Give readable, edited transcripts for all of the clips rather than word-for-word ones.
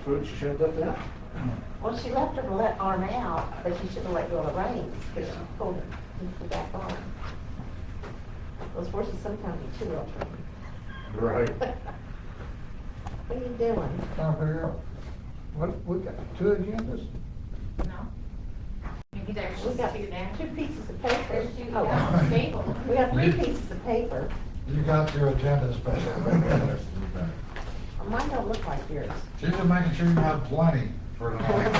food, she shouldn't have done that. Well, she left her left arm out, but she should have let go of the reins, because she pulled the back arm. Those horses sometimes are too well trained. Right. What are you doing? Trying to figure out, what, we got 2 agendas? No. Maybe there's We just got two there. 2 pieces of paper. There's two Oh, down on the table. we got 3 pieces of paper. You got your agenda special. Mine don't look like yours. She's just making sure you have plenty for tonight.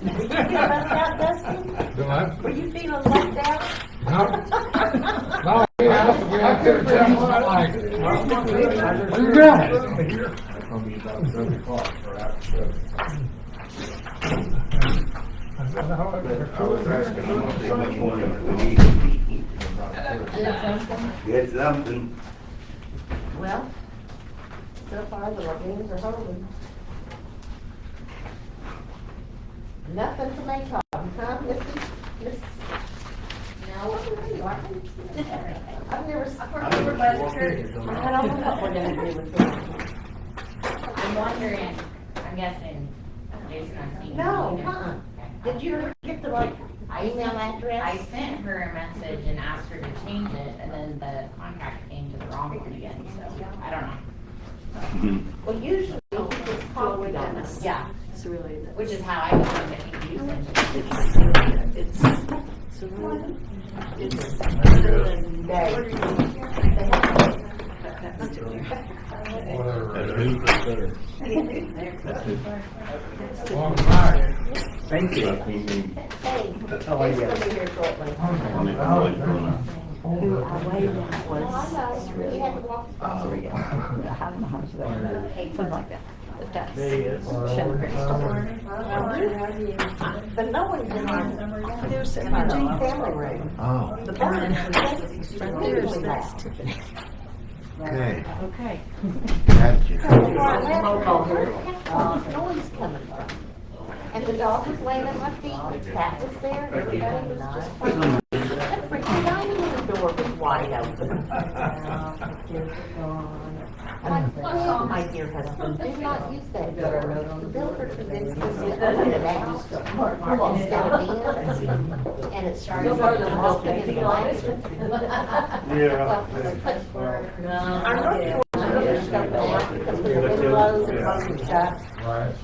Were you feeling left out, Dustin? Do I? Were you feeling left out? No. No, I could have done what I like. You got it. It's gonna be about 7 o'clock or after 7. I was asking how much they make money we need to eat. Get something. Well, so far the lagoons are holding. Nothing to make of, huh, Miss? No. I've never, I don't know what we're gonna do with them. I'm wondering, I'm guessing, Jason, I'm seeing. No, Did you ever get the right email address? I sent her a message and asked her to change it, and then the contract came to the wrong one again, so I don't know. Well, usually you just call it on us. Yeah, It's really, which is how I got them, I think you sent it. it's really, it's Whatever. Long night. Thank you. Hey, it's how I gonna get it. be here shortly. who I weighed in Oh, I was know, you had to walk. I don't know how much that, something like that. But that's There he is. Shelburne story. But no one's in our, They were sitting in our my family room. Oh, The bird, right there's that's Tiffany. okay. Okay. Gotcha. Noise coming from. And the dog was laying at my feet, and the cat was there, and everybody was just playing. The freaking dining room door was wide open. And I told my dear husband, do not use that door. The builder convinced us to open it out instead of in, and it started walking in the light. Yeah. Our north door was shut down because the windows and most shut. Right.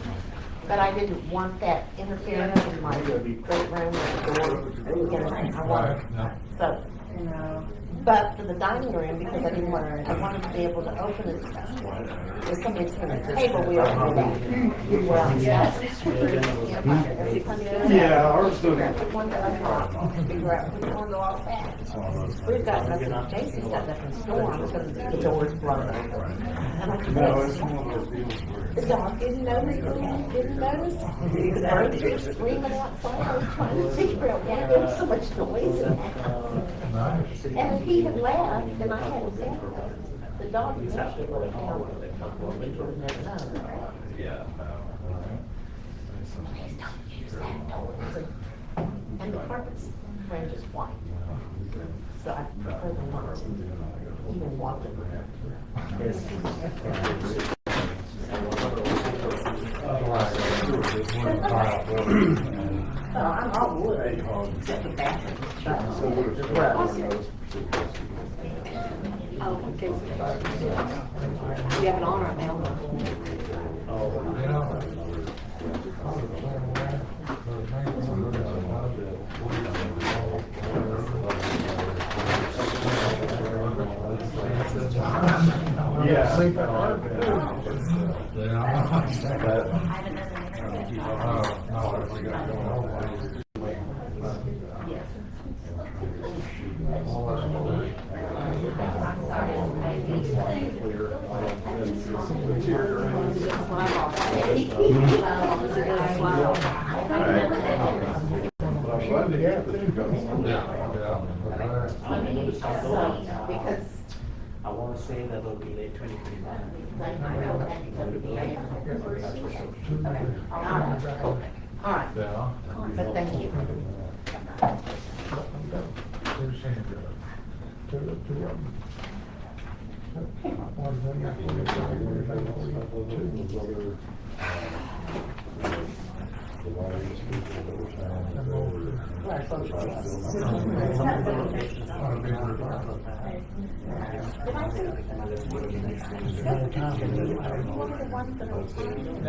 But I didn't want that interference in my great room with the door. You know, I wanted, No. so, but for the dining room, because I didn't want, I wanted to be able to open it. If somebody's sitting at the table, we open it up. Well, Yeah, ours figure doesn't. out which one to unlock, figure out which one to lock back. We've got nothing, Jason's got nothing storm because the door's blown open. And I No, it's said, one of those deals where. the dog didn't notice, didn't notice. The birds were screaming outside, I was trying to figure out why there was so much noise in that house. Nice. And if he had left, then I had him down. The dog usually would have found it. We would have never known. Please don't use that door. And the carpet's ran just white. So I prefer not to even walk it. I'm all wood, except the bathroom. Oh, okay. You have it on right now. You know. Yeah. Sleep at work. Yeah. No, if we got going over. I'm glad to hear that you Because I want to say that will be late 2021. all right, Yeah. but thank you. Two of them.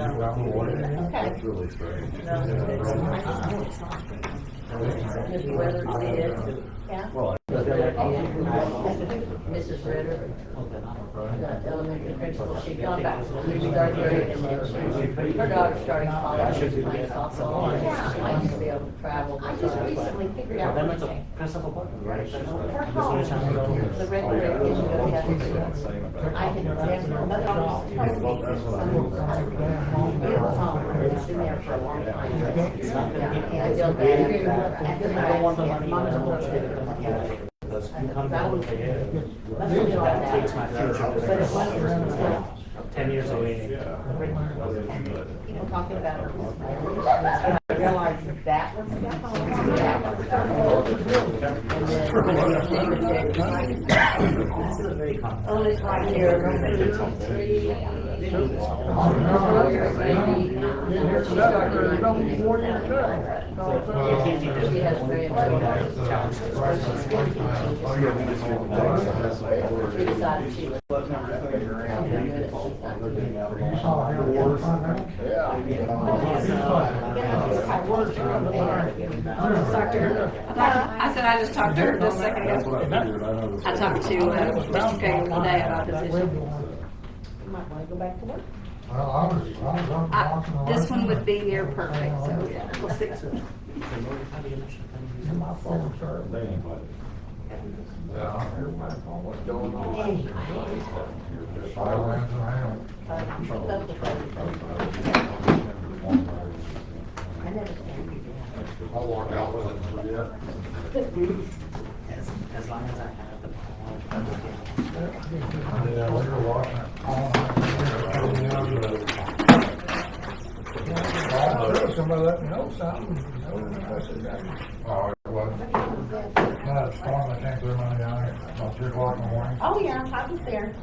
That's really strange. Mr. Weathers did. Well, Mrs. Ritter, the elementary principal, she come back, she started grade and then her daughter started college, she was playing softball, and she likes to be able to travel. I just recently figured out Then one it's a thing. principal part, right? For home, the regular is going to have to do. I can remember mother always told me That's what I some mean. it was home, it's been there for a long time. It's not gonna be. And I feel bad after I don't want the my money. mom's I don't want working. to Because you come down with the year. Let's do all That takes that. my future. But it wasn't, 10 years away. you know, talking about her. I realized that was the home. That was the home. This is a very common. Oh, it's right here, number 3. She started 19. She has very much. She decided she was. I said I just talked to her just a second ago. I talked to Mr. King today about this issue. You might want to go back to work. Well, I was watching. This one would be near perfect, so yeah, we'll see. My phone started. Yeah, everybody thought what's going on. Silence and hell. I never stand. I'll walk out with it and forget. As long as I have the power. Yeah, we were watching it all night. Somebody let me know something. Oh, it wasn't. No, it's storm, I can't do money on it, about 3 o'clock in the morning. Oh, yeah, I was there.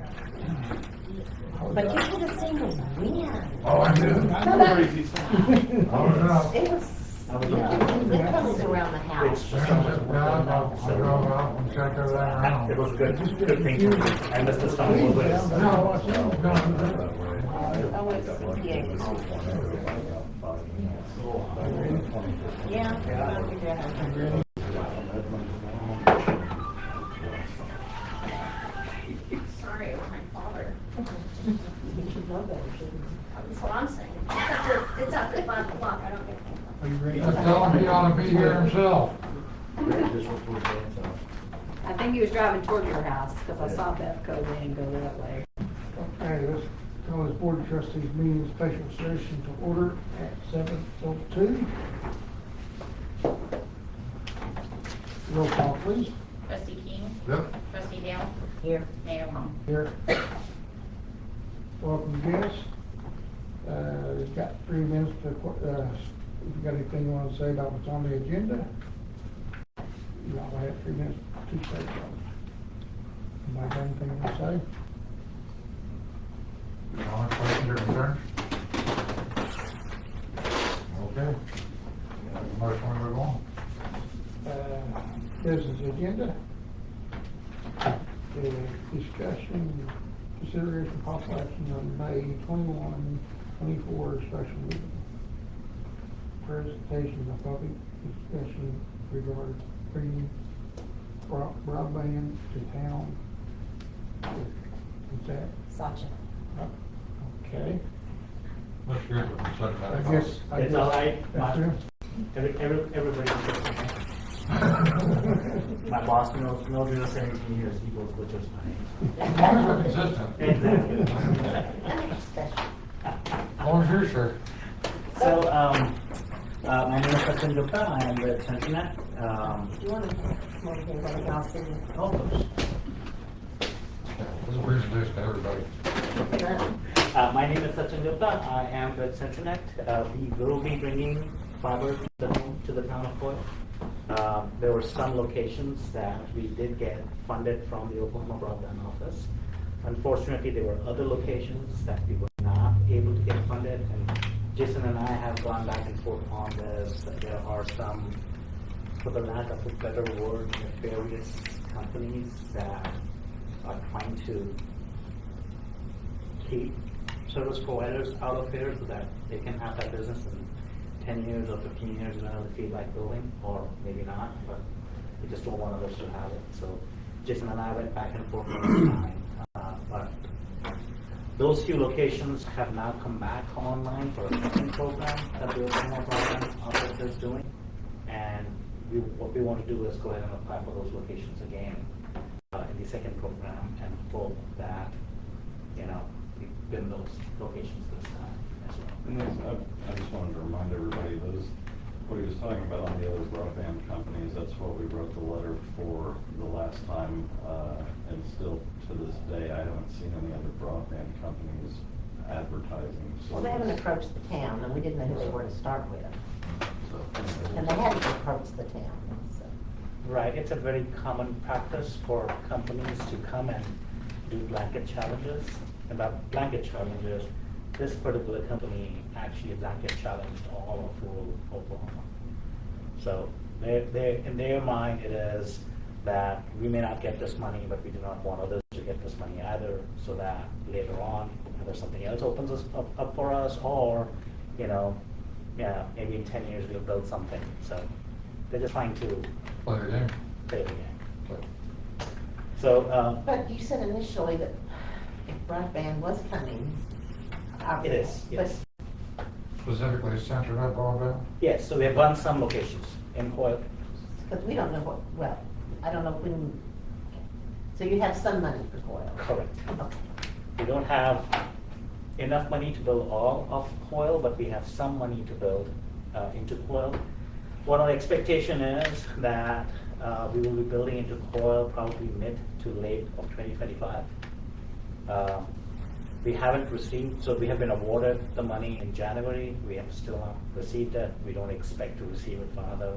But you should have seen the wind. Oh, I did. I was out. It was, it comes around the house. Soon as it done, I drove out and checked everything around. It was good, good thing. I missed the stone a little bit. No, I said, no. Oh, it's, yeah. Yeah, I figured out how to do it. Sorry, it was my father. You should know better, shouldn't you? That's what I'm saying. It's up to 5 o'clock, I don't get Just tell him he ought to be here himself. I think he was driving toward your house, because I saw Bevco, they didn't go that way. Okay, let's call this Board of Trustees meeting special session to order at 7:02. Roll call, please. Trustee King, Yep. Trustee Dale, Here. Mayor Long. Here. Welcome guests. We've got 3 minutes to, if you got anything you want to say about what's on the agenda, you all have 3 minutes to say something. Anybody got anything you want to say? Any questions or concerns? Okay. Motion to move on. Business agenda. Discussion, consideration, possible action on May 21, 24 special meeting. Presentation of public discussion regarding bringing broadband to town. Is that, Sacha. okay? Mr. Griffin, second that. I guess. It's all right. That's it. Everybody. My boss knows me for 17 years, he goes, which is fine. As long as we're consistent. Exactly. Special. As long as you're sure. So, my name is Sachin Gupta, I am with Sentinel. Do you want to come over here while y'all see? Of course. This is a presentation to everybody. My name is Sachin Gupta, I am with Sentinel. We will be bringing fiber to the town of Fort. There were some locations that we did get funded from the Oklahoma Broadband Office. Unfortunately, there were other locations that we were not able to get funded, and Jason and I have gone back and forth on this. There are some, for the lack of a better word, nefarious companies that are trying to keep service providers out of here so that they can have that business in 10 years or 15 years in another feedback building, or maybe not, but we just don't want others to have it. So Jason and I went back and forth all the time. But those few locations have now come back online for a second program that the Oklahoma Broadband Office is doing. And what we want to do is go ahead and apply for those locations again in the second program and hope that, we win those locations this time as well. And I just wanted to remind everybody, what he was talking about on the other broadband companies, that's what we wrote the letter for the last time, and still to this day, I haven't seen any other broadband companies advertising. Well, they haven't approached the town, and we didn't know who they were to start with. So, And they hadn't approached the town, so. Right, it's a very common practice for companies to come and do blanket challenges. About blanket challenges, this particular company actually blanket challenged all of rural Oklahoma. So in their mind, it is that we may not get this money, but we do not want others to get this money either, so that later on, either something else opens us up for us, or, maybe in 10 years we'll build something. So they're just trying to Play the game. play the game. So, But you said initially that if broadband was coming. it is, yes. Specifically CenturyNet broadband? Yes, so we have run some locations in Hoyle. Because we don't know I don't know when, so you have some money for Coyle. Correct. Okay. We don't have enough money to build all of Coyle, but we have some money to build into Coyle. One of the expectation is that we will be building into Coyle probably mid to late of 2025. We haven't received, so we have been awarded the money in January. We have still not received it. We don't expect to receive it for another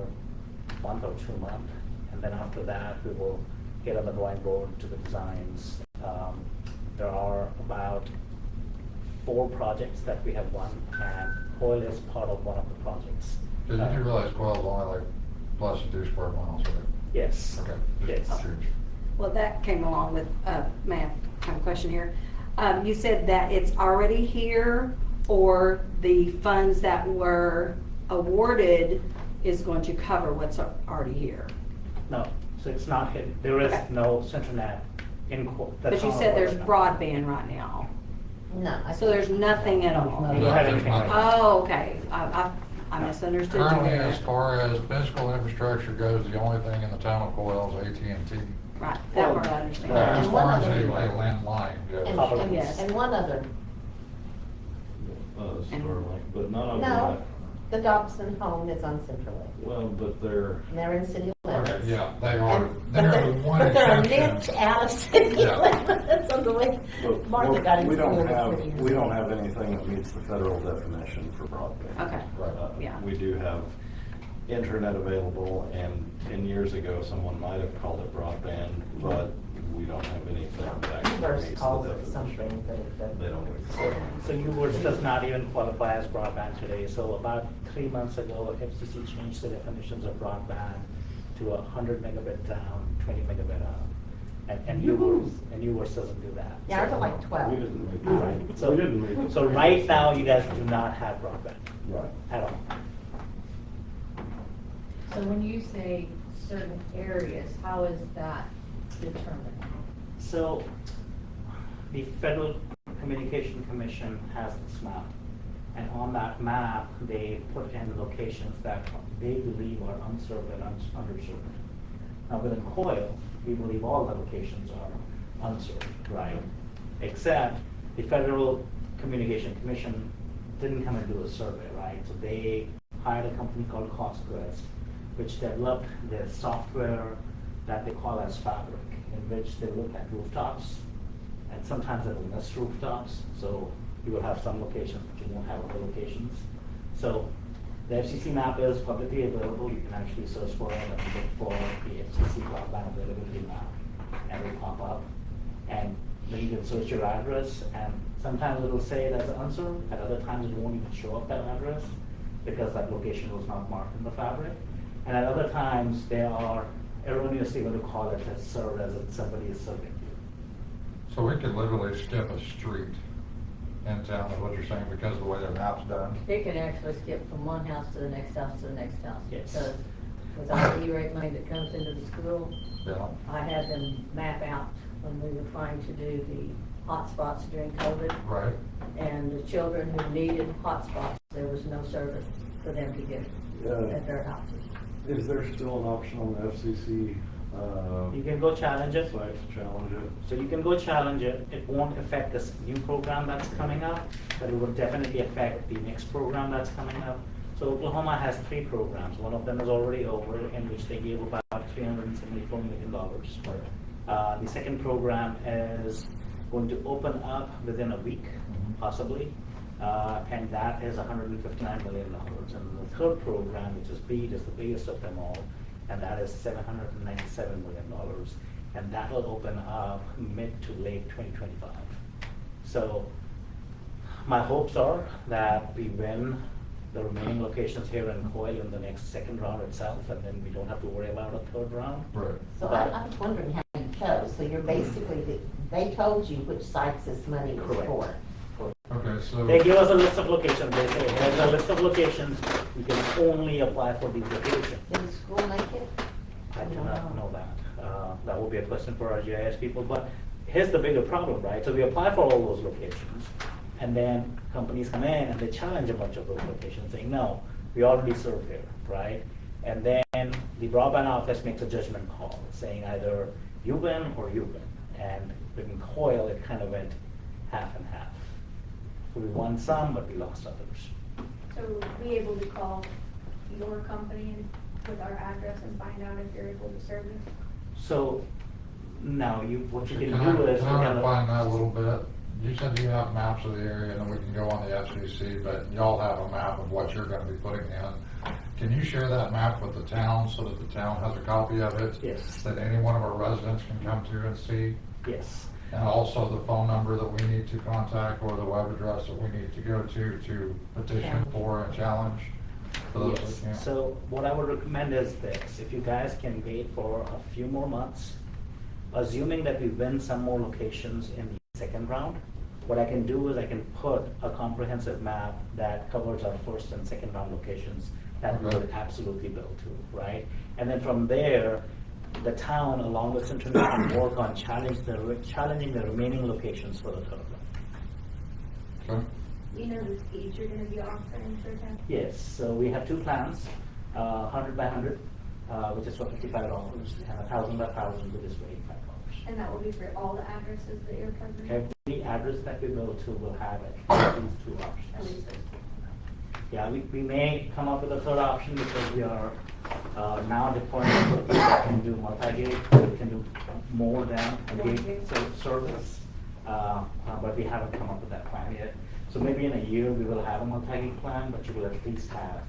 month or 2 months. And then after that, we will get on the drawing board to the designs. There are about 4 projects that we have won, and Coyle is part of one of the projects. Did you realize Coyle's only like less than 2 square miles, right? Yes. Okay. Yes. Just curious. Well, that came along with, Matt, kind of question here. You said that it's already here, or the funds that were awarded is going to cover what's already here? No, so it's not hidden. There is Okay. no CenturyNet in Coyle. But you said there's broadband right now, No. so there's nothing at all? We don't have anything. Oh, okay, I misunderstood you Currently, there. as far as physical infrastructure goes, the only thing in the town of Coyle is AT&T. Right, that part I understand. As And far one as other- a landline And, goes. and, Yes. and one other, Starlink, but not only no, that. the Dobson home is on Central Lake. Well, but they're, And they're in city limits. Okay, yeah, they are, And- they're the one But they're a exception. niche out of city Yeah. limits on the way but Martha got in we school. don't this have, many years we don't ago. have anything that meets the federal definition for broadband. Okay, yeah. We do have internet available, and 10 years ago, someone might have called it broadband, but we don't have anything that actually Universe meets the calls it definition. something, but it doesn't. They don't exist. So UVerse does not even qualify as broadband today. So about 3 months ago, FCC changed the definitions of broadband to 100 megabit down, 20 megabit up. And UVerse doesn't do that. Yeah, ours are like We 12. didn't make Right. So, we didn't make so right now, you guys do not have broadband Right. at all. So when you say certain areas, how is that determined? So the Federal Communication Commission has this map. And on that map, they put in locations that they believe are unserved and underserved. Now within Coyle, we believe all the locations are unserved, right? Except the Federal Communication Commission didn't come and do a survey, right? So they hired a company called CostQuest, which developed the software that they call as Fabric, in which they look at rooftops, and sometimes they will miss rooftops. So you will have some locations, but you won't have other locations. So the FCC map is publicly available. You can actually search for it and look for the FCC broadband availability map, and it will pop up. And then you can search your address, and sometimes it'll say it as unserved, at other times it won't even show up that address, because that location was not marked in the fabric. And at other times, they are erroneously going to call it as served, as if somebody is serving you. So we could literally skip a street in town, is what you're saying, because of the way their map's done? It can actually skip from one house to the next house to the next house. Yes. Because with our E-rate money that comes into the school, Yeah. I had them map out when we were trying to do the hotspots during COVID. Right. And the children who needed hotspots, there was no service for them to get at their houses. Is there still an option on the FCC, You can go challenge it. site to challenge it? So you can go challenge it. It won't affect this new program that's coming up, but it will definitely affect the next program that's coming up. So Oklahoma has 3 programs. One of them is already over, in which they gave about $374 million. The second program is going to open up within a week, possibly, and that is $159 million. And the third program, which is BEAD, is the biggest of them all, and that is $797 million. And that will open up mid to late 2025. So my hopes are that we win the remaining locations here in Coyle in the next second round itself, and then we don't have to worry about a third round. Right. So I was wondering how you chose, so you're basically, they told you which sites this money was Correct. for. Okay, so. They give us a list of locations. They say, here's a list of locations, you can only apply for these locations. Did the school make it? I do not know that. That will be a question for our GIS people, but here's the bigger problem, right? So we apply for all those locations, and then companies come in and they challenge a bunch of those locations, saying, no, we already serve here, right? And then the broadband office makes a judgment call, saying either you win or you win. And in Coyle, it kind of went half and half. So we won some, but we lost others. So be able to call your company with our address and find out if you're able to service? So now what you can Can do is. I refine that a little bit? You said you have maps of the area, and then we can go on the FCC, but y'all have a map of what you're gonna be putting in. Can you share that map with the town so that the town has a copy of it? Yes. That any one of our residents can come to and see? Yes. And also the phone number that we need to contact or the web address that we need to go to petition for a challenge for those Yes. that can't? So what I would recommend is this, if you guys can wait for a few more months, assuming that we win some more locations in the second round, what I can do is I can put a comprehensive map that covers our first and second round locations that we Okay. would absolutely build to, right? And then from there, the town, along with Central New York, can work on challenging the remaining locations for the third round. Okay. You know the speeds you're gonna be offering for them? Yes, so we have 2 plans, 100 by 100, which is for $55, and 1,000 by 1,000, which is for $85. And that will be for all the addresses that you're covering? Every address that we go to will have at least 2 At options. least those. Yeah, we may come up with a third option because we are now deploying equipment that can do multi-gig, that can do more than a gig service, but we haven't come up with that plan yet. So maybe in a year, we will have a multi-gig plan, but you will at least have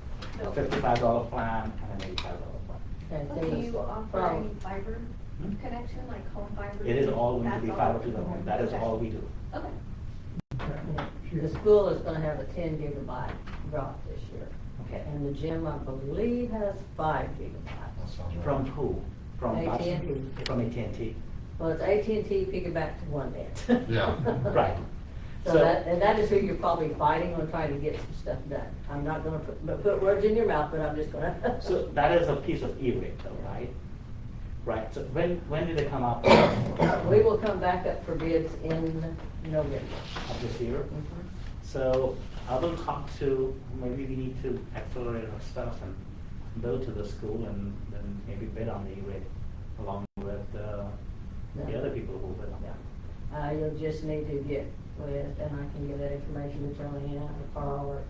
a $55 plan and an $85 plan. And Do things you offer from- any fiber connection, like home fiber? It is all going to be That's fiber all? to the home, that is Okay. all we do. Okay. The school is gonna have a 10 gigabyte drop this year. Okay. And the gym, I believe, has 5 gigabytes. That sounds right. From who? From AT&T. From AT&T. Well, it's AT&T piggyback to one net. Yeah. Right. So that is who you're probably fighting on trying to get some stuff done. I'm not gonna put words in your mouth, but I'm just gonna. So that is a piece of E-rate though, right? Right, so when did it come up We will come back up for bids in November. of this year? So I will talk to, maybe we need to accelerate our stuff and build to the school and then maybe bid on the E-rate along with the other people who bid on that. You'll just need to get with, and I can get that information to Joanne or Carl or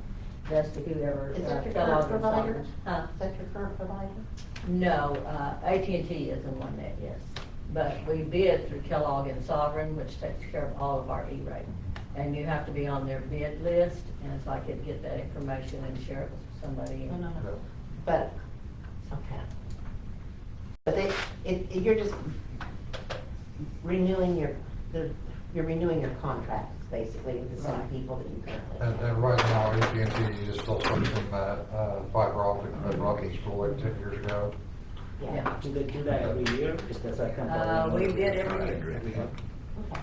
Dusty, whoever. Is that your Kellogg current and provider? Sovereign. Huh? Is that your current provider? No, AT&T is in OneNet, yes. But we bid through Kellogg and Sovereign, which takes care of all of our E-rate. And you have to be on their bid list, and it's like you'd get that information and share it with somebody. No. But, okay. But you're just renewing You're renewing your contracts, basically, with the same people that you currently have. And right now, AT&T is still switching that, fiber optic that brought to school like 10 years ago. Yeah. Do they do that every year? Is that second? We did every year. Every year. Okay.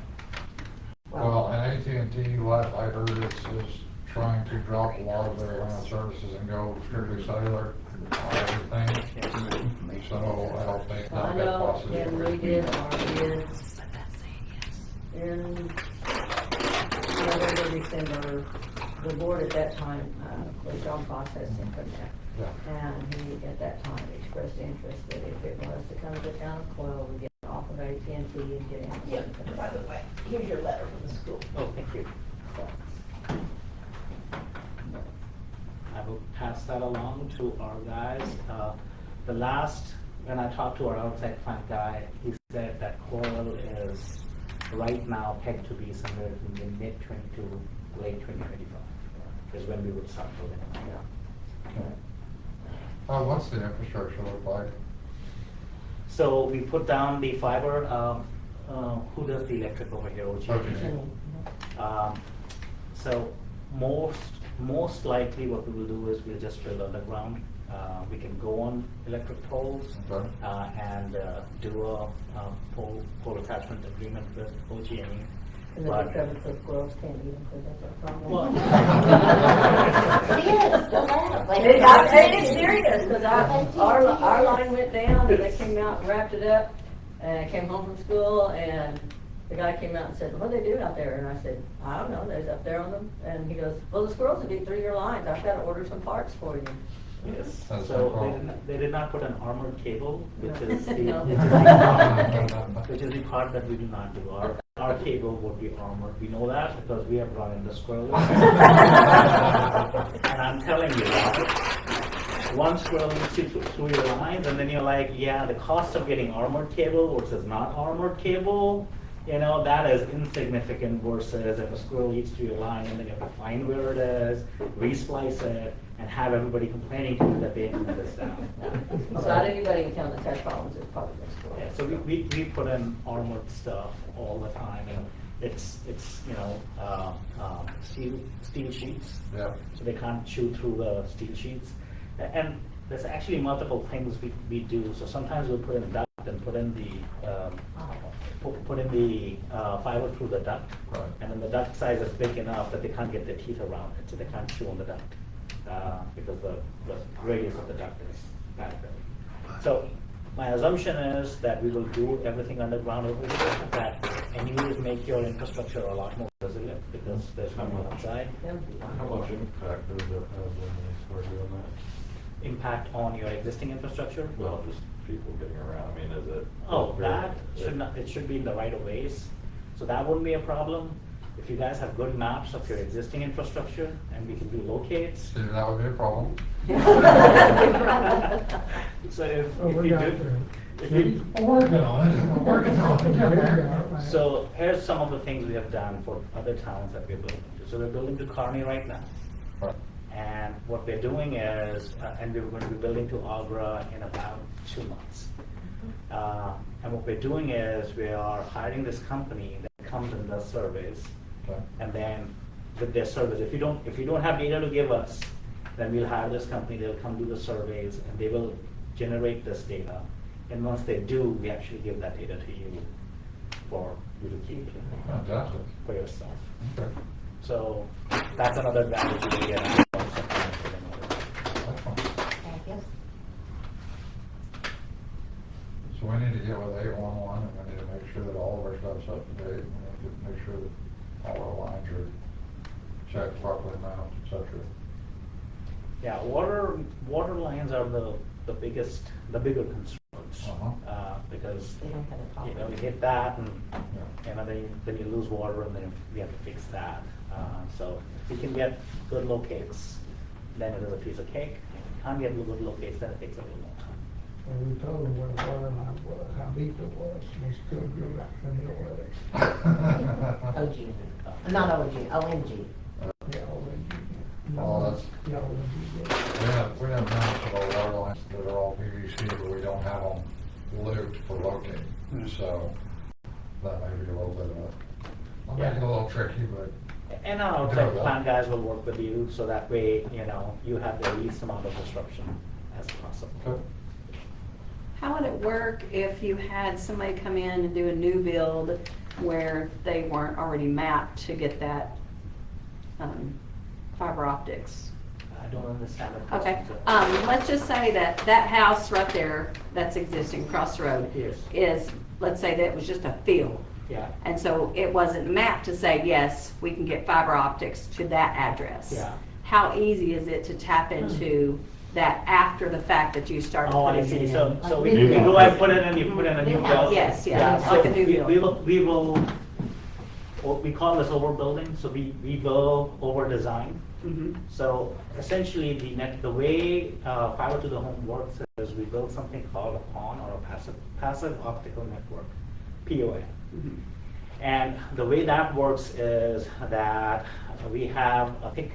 Well, and AT&T, what I heard is trying to drop a lot of their services and go strictly cellular on everything. So I don't think I that know, possible. when we did our bids in November, December, the board at that time, was on processing from there. Yeah. And he, at that time, expressed interest that if it was to come to the town of Coyle, we get off of AT&T and get in. Yeah, by the way, here's your letter from the school. Oh, thank you. I will pass that along to our guys. The last, when I talked to our outside plant guy, he said that Coral is right now pegged to be somewhere in the mid 22, late 2025 is when we would start building. What's the infrastructure look like? So we put down the fiber. Who does the electric over here? OG? Okay. So most likely what we will do is we'll just drill underground. We can go on electric poles Okay. and do a pole attachment agreement with OG&E. And then the covered for squirrels can't even put that problem. Well, Yes, go ahead. Like- It's serious, because our line went down and they came out and wrapped it up. And I came home from school and the guy came out and said, what do they do out there? And I said, I don't know, there's up there on them. And he goes, well, the squirrels would eat through your lines. I've got to order some parts for you. yes. That's no So problem. they did not put an armored cable, which is the No. which is the part that we do not do. Our cable would be armored. We know that because we have run into squirrels. And I'm telling you, one squirrel eats you through your lines, and then you're like, yeah, the cost of getting armored cable versus not armored cable, you know, that is insignificant versus if a squirrel eats through your line and then you have to find where it is, resplice it, and have everybody complaining to you that they didn't let us down. So not anybody in town that's had problems with probably the squirrels. Yeah, so we put in armored stuff all the time, and it's steel sheets, Yeah. so they can't chew through the steel sheets. And there's actually multiple things we do. So sometimes we'll put in a duct and put in the fiber through the duct, Right. and then the duct size is big enough that they can't get their teeth around it, so they can't chew on the duct because the radius of the duct is that big. So my assumption is that we will do everything underground over here, that, and you will make your infrastructure a lot more resilient because there's no one outside. How much impact does it have when they start doing that? Impact on your existing infrastructure? Well, just people getting around, I mean, is it? Oh, that should not, it should be in the right of ways, so that wouldn't be a problem. If you guys have good maps of your existing infrastructure and we can do locates. See, that would be a problem. So if Oh, we you got do, there. if you, We're working on it, we're working on it. so here's some of the things we have done for other towns that we're building to. So we're building to Kearney right now. Right. And what we're doing is, and we're going to be building to Agra in about 2 months. And what we're doing is we are hiring this company that comes and does surveys. Okay. And then with their surveys, if you don't have data to give us, then we'll hire this company, they'll come do the surveys, and they will generate this data. And once they do, we actually give that data to you for you to keep Fantastic. for yourself. Okay. So that's another advantage we get. Excellent. Yes. So we need to get with 811 and we need to make sure that all of our stuff's up to date. We need to make sure that all our lines are checked properly, mounted, et cetera. Yeah, water lines are the bigger concerns. Because They don't have a problem. you hit that and Yeah. then you lose water and then we have to fix that. So if we can get good locates, then it is a piece of cake. If we can't get good locates, then it takes a little more time. And we told them where the water line was, how deep it was, we still go right in the middle of it. OG, not OG, OMG. Yeah, already. Oh, that's- Yeah, already. We have maps of our water lines that are all PVC, but we don't have them looped for locating. Hmm. So that may be a little bit of I'll make it a little tricky, but And our Yeah, outside well. plan guys will work with you, so that way, you know, you have the least amount of disruption as possible. okay. How would it work if you had somebody come in and do a new build where they weren't already mapped to get that fiber optics? I don't understand the Okay, question. sir. let's just say that that house right there that's existing across the road Yes. is, let's say that it was just a field. Yeah, And so it wasn't mapped to say, yes, we can get fiber optics to that address. Yeah. How easy is it to tap into that after the fact that you started oh, I putting it see, in? so we New go house. and put it in, you put in a new build? Yes, yeah, so like a new build. we will, what we call this overbuilding, so we will over design. Mhm. So essentially, the way fiber to the home works is we build something called a PON, or a passive optical network, PON. Mhm. And the way that works is that we have a thick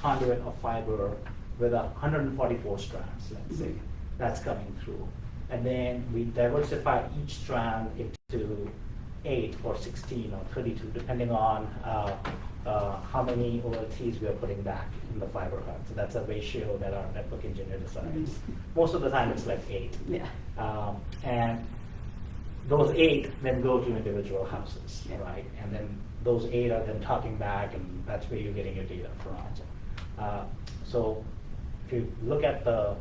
conduit of fiber with 144 strands, let's say, that's coming through. And then we diversify each strand into 8 or 16 or 32, depending on how many OLTs we are putting back in the fiber hub. So that's a ratio that our network engineer decides. Most of the time, it's like 8. Yeah. And those 8 then go to individual houses, Yeah. right? And then those 8 are then talking back, and that's where you're getting your data from. So if you look at a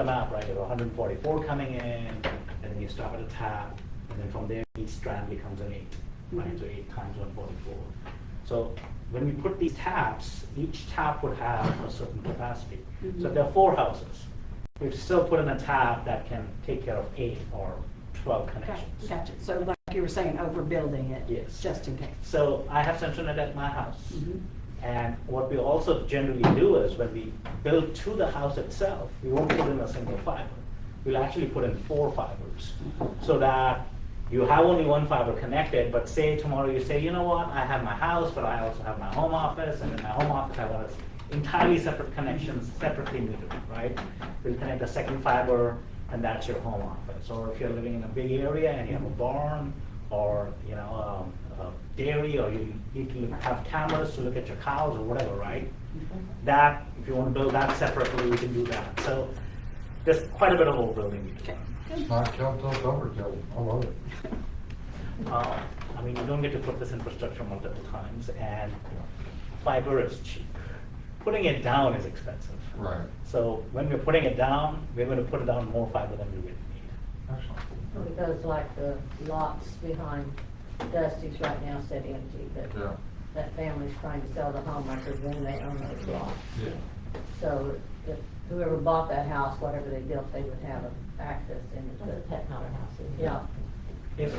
map, right, there are 144 coming in, and then you stop at a tab, and then from there each strand becomes an 8, right? So 8 times 144. So when we put these taps, each tap would have a certain capacity. So if there are 4 houses, we've still put in a tap that can take care of 8 or 12 connections. Gotcha. So like you were saying, overbuilding it. Yes. Just in case. So I have CenturyNet at my house. Mhm. And what we also generally do is when we build to the house itself, we won't put in a single fiber. We'll actually put in 4 fibers so that you have only 1 fiber connected, but say tomorrow you say, you know what, I have my house, but I also have my home office, and in my home office I want entirely separate connections, separately metered, right? We'll connect a second fiber, and that's your home office. Or if you're living in a big area and you have a barn, or a dairy, or you need to have cameras to look at your cows or whatever, right? That, if you want to build that separately, we can do that. So there's quite a bit of overbuilding. Okay. It's not killed till it's overkill. I love it. I mean, you don't get to put this infrastructure multiple times, and fiber is cheap. Putting it down is expensive. Right. So when we're putting it down, we're going to put it down more fiber than we really need. Excellent. Because like the lots behind Dusty's right now sit empty, but Yeah. that family's trying to sell the home, I presume they own those lots. Yeah. So if whoever bought that house, whatever they built, they would have access into That's the, a technology house. yeah.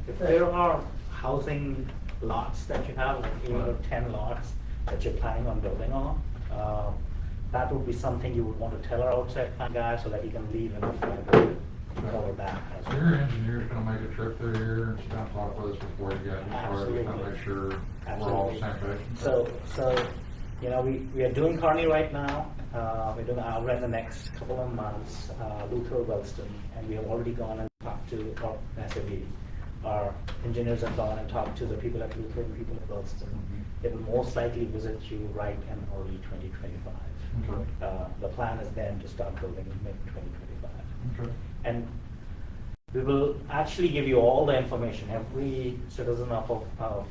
If there are housing lots that you have, like 8 or 10 lots that you're planning on building on, that would be something you would want to tell our outside plan guy so that he can leave enough time to cover that as So well. your engineer's gonna make a trip through here and stop talk with us before you get started, Absolutely. to make sure we're all on the same page. So, we are doing Kearney right now. We're doing Alva in the next couple of months, Luther, Wellston, and we have already gone and talked to, or SAB. Our engineers have gone and talked to the people at Luther and people at Wellston. They will most likely visit you right in early 2025. Okay. The plan is then to start building in mid-2025. Okay. And we will actually give you all the information. Every citizen of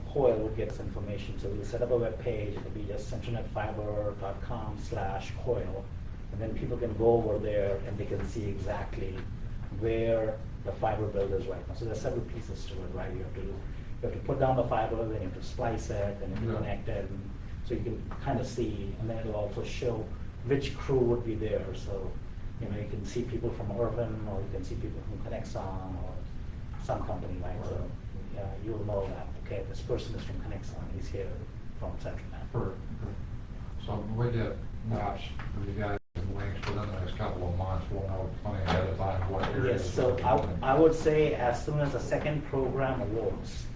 Hoyle would get this information. So we'll set up a web page. It'll be just centurnetfiber.com/Hoyle. And then people can go over there and they can see exactly where the fiber build is right now. So there's several pieces to it, right? You have to put down the fiber, then you have to splice it, then you have to connect it. And so you can kind of see, and then it'll also show which crew would be there. So you can see people from Irvin, or you can see people from Connexon, or some company, right? So you'll know that, okay, this person is from Connexon, he's here from CenturyNet. Perfect. So when we get maps for you guys, and links within the next couple of months, we'll know plenty ahead of time what areas. Yes, so I would say as soon as the second program awards,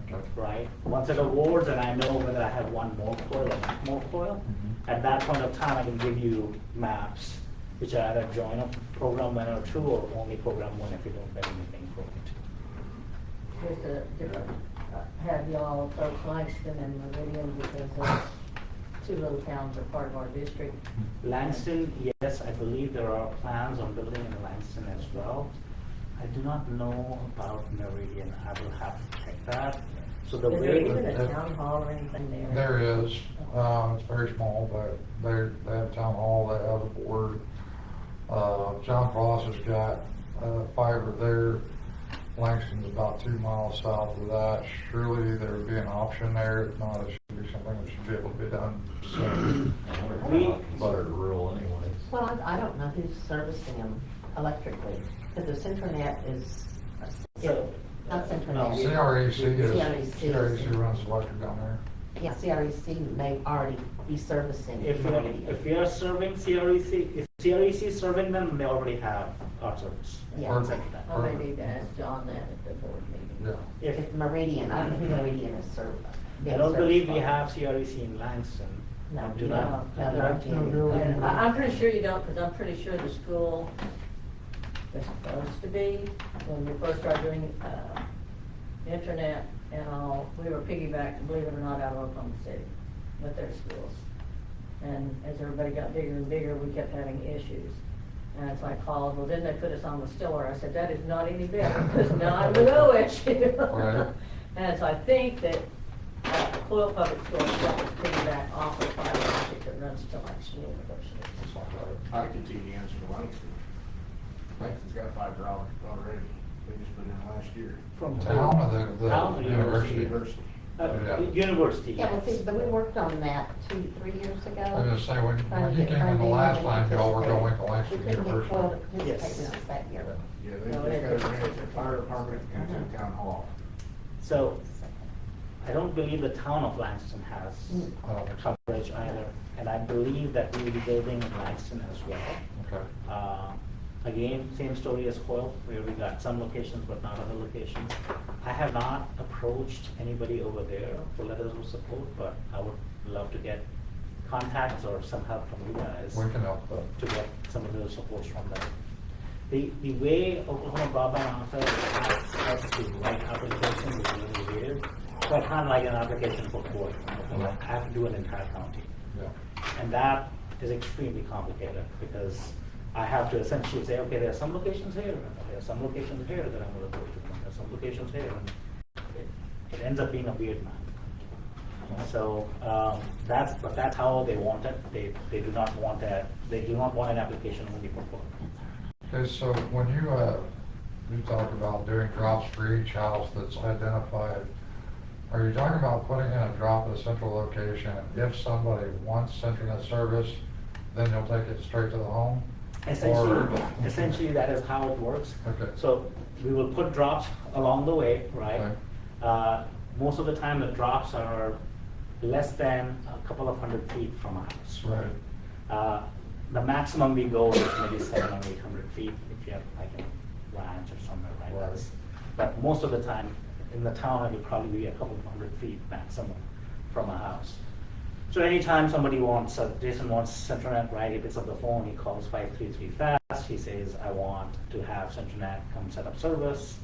Okay. right? Once it awards and I know whether I have one more coil or not more coil, at that point of time I can give you maps which are either join a program 1 or 2 or only program 1 if you don't get anything program 2. Here's a different have y'all approach Langston and Meridian because those two little towns are part of our district. Langston, yes, I believe there are plans on building in Langston as well. I do not know about Meridian, I will have to check that. So the Is there way, even a town hall or anything there? There is, it's very small, but they have town hall, they have a board. John Cross has got, fiber there. Langston's about 2 miles south of that. Surely there would be an option there. If not, it should be something that should be able to be done soon. We- Considered rural anyways. Well, I don't know who's servicing them electrically, because the Centranet is, not Centranet. CREC is, CREC. CREC runs electric down there. Yeah, CREC may already be servicing. if we are serving CREC, if CREC is serving them, they already have our service. Yeah. Perfect. I may need to ask John that at the board meeting. Yeah. If, If Meridian, I don't know who Meridian is serving. I don't believe we have CREC in Langston. No, I do no, not. no, they're up And I'm pretty sure you don't, because I'm pretty sure the school is supposed to be, when we first started doing, internet and all, we were piggybacked, believe it or not, out of Oklahoma City with their schools. And as everybody got bigger and bigger, we kept having issues. And so I called, well, then they put us on the Stiller. I said, that is not any better, because now I'm the no issue. Right. And so I think that Coyle Public Schools got this piggyback off of fiber optic that runs to Langston University. I can tell you the answer to Langston. Langston's got fiber optic already. They just put it in last year. From Town or the Town or university? University. Yeah. University. Yeah, well, yes. see, but we worked on that 2-3 years ago. I was gonna say, when Trying to you get came in the funding last and time, y'all were going to We Langston couldn't get Coyle to University. participate Yes. with us that year. Yeah, No, they it just got a is. grant to fire department and to town hall. So, I don't believe the town of Langston has I don't think so. coverage either, and I believe that we will be building in Langston as well. Okay. Again, same story as Coyle, where we got some locations but not other locations. I have not approached anybody over there for letters of support, but I would love to get contacts or some help from you guys We can help them. to get some of those supports from them. The way Oklahoma Broadband Office asks us to write applications is really weird. So I can't write an application for Coyle. I have to do an entire county. Yeah. And that is extremely complicated because I have to essentially say, okay, there are some locations here, there are some locations here that I'm going to go to, there are some locations here, and it ends up being a weird map. So that's how they want it. They do not want that. They do not want an application only for Coyle. Okay, so when you talk about doing drops for each house that's identified, are you talking about putting in a drop at a central location? If somebody wants internet service, then you'll take it straight to the home? Essentially, that is how it works. Okay. So we will put drops along the way, right? Okay. Most of the time, the drops are less than a couple of 100 feet from a house. Right. The maximum we go is maybe 700 or 800 feet if you have like a ranch or somewhere like Right. this. But most of the time, in the town, it will probably be a couple of 100 feet maximum from a house. So anytime somebody wants, Jason wants Centranet, right, he picks up the phone, he calls 533 FAST, he says, I want to have Centranet come set up service.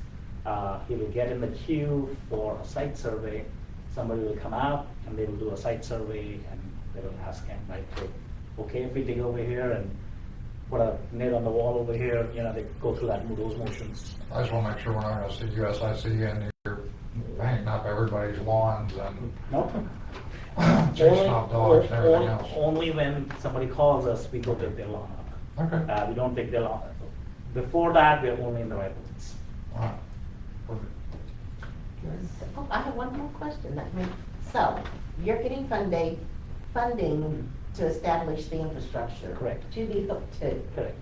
He will get in the queue for a site survey. Somebody will come out and they will do a site survey and they will ask him, like, okay, if we dig over here and put a net on the wall over here, they go through those motions. I just want to make sure we're not going to see USIC in here painting up everybody's lawns and Nope. chasing off dogs and everything else. Only when somebody calls us, we go take their lawn up. Okay. We don't take their lawn. Before that, we're only in the right place. All right. Perfect. Oh, I have one more question. So, you're getting funding to establish the infrastructure. Correct. To be hooked to, Correct.